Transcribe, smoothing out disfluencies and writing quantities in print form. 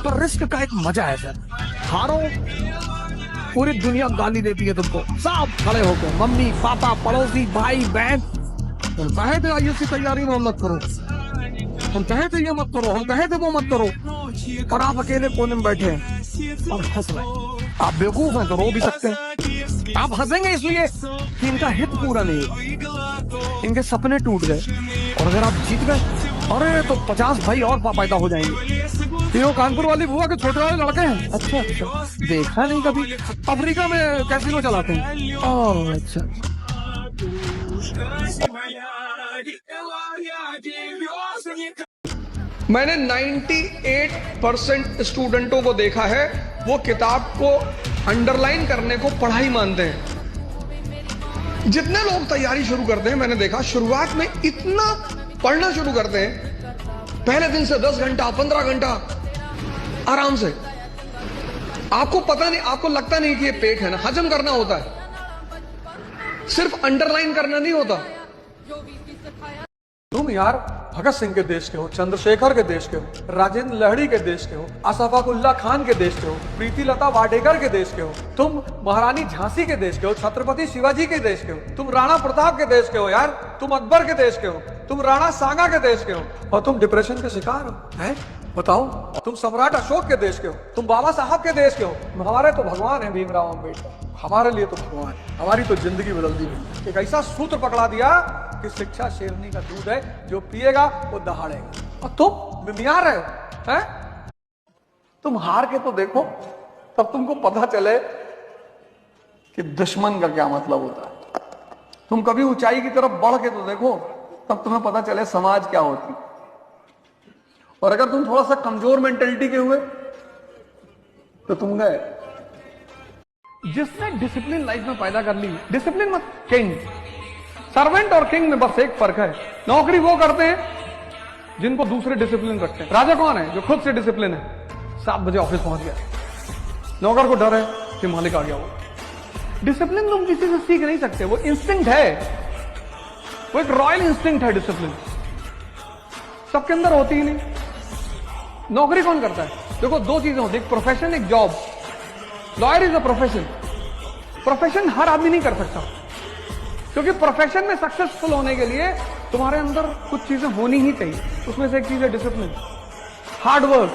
पर रिस्क का एक मजा है सर। हारो, पूरी दुनिया गाली देती है तुमको, सब खड़े होकर, मम्मी पापा पड़ोसी भाई बहन। हम कहे थे आईएएस की तैयारी में मत करो, हम कहे थे ये मत करो, हम कहे थे वो मत करो, और आप अकेले कोने में बैठे हैं और हंस रहे। आप बेवकूफ हैं तो रो भी सकते हैं। आप हंसेंगे इसलिए कि इनका हित पूरा नहीं हुआ, इनके सपने टूट गए, और अगर आप जीत गए, अरे तो 50 भाई और पैदा हो जाएंगे। ये कानपुर वाली बुआ के छोटे वाले लड़के हैं। अच्छा अच्छा, देखा नहीं कभी। अफ्रीका में कैसीनो चलाते हैं। ओह अच्छा। मैंने 98% स्टूडेंटों को देखा है, वो किताब को अंडरलाइन करने को पढ़ाई मानते हैं। जितने लोग तैयारी शुरू करते हैं, मैंने देखा शुरुआत में इतना पढ़ना शुरू करते हैं, पहले दिन से 10 घंटा 15 घंटा आराम से। आपको पता नहीं, आपको लगता नहीं कि ये पेट है ना, हजम करना होता है, सिर्फ अंडरलाइन करना नहीं होता। तुम यार भगत सिंह के देश के हो, चंद्रशेखर के देश के हो, राजेंद्र लहड़ी के देश के हो, अशफाकुल्ला खान के देश के हो, प्रीति लता वाडेकर के देश के हो, तुम महारानी झांसी के देश के हो, छत्रपति शिवाजी के देश के हो, तुम राणा प्रताप के देश के हो यार, तुम अकबर के देश के हो, तुम राणा सांगा के देश के हो, और तुम डिप्रेशन के शिकार हो। हैं? बताओ, तुम सम्राट अशोक के देश के हो, तुम बाबा साहब के देश के हो। हमारे तो भगवान है भीमराव अम्बेडकर, हमारे लिए तो भगवान है, हमारी तो जिंदगी बदल दी गई। एक ऐसा सूत्र पकड़ा दिया कि शिक्षा शेरनी का दूध है, जो पिएगा वो दहाड़ेगा। और तुम बिमियार रहे हो, हैं? तुम हार के तो देखो, तब तुमको पता चले कि दुश्मन का क्या मतलब होता है। तुम कभी ऊंचाई की तरफ बढ़ के तो देखो, तब तुम्हें पता चले समाज क्या होती। और अगर तुम थोड़ा सा कमजोर मेंटेलिटी के हुए तो तुम गए। जिसने डिसिप्लिन लाइफ में पैदा कर ली, डिसिप्लिन मत, किंग, सर्वेंट और किंग में बस एक फर्क है, नौकरी वो करते हैं जिनको दूसरे डिसिप्लिन रखते हैं। राजा कौन है? जो खुद से डिसिप्लिन है। 7 बजे ऑफिस पहुंच गया, नौकर को डर है कि मालिक आ गया वो। डिसिप्लिन तुम किसी से सीख नहीं सकते, वो इंस्टिंक्ट है, वो एक रॉयल इंस्टिंक्ट है। डिसिप्लिन सबके अंदर होती ही नहीं। नौकरी कौन करता है? देखो, 2 चीजें होती है, एक प्रोफेशन, एक job. Lawyer is a profession. Profession हर आदमी नहीं कर सकता, क्योंकि प्रोफेशन में सक्सेसफुल होने के लिए तुम्हारे अंदर कुछ चीजें होनी ही चाहिए। उसमें से एक चीज है डिसिप्लिन, हार्ड वर्क,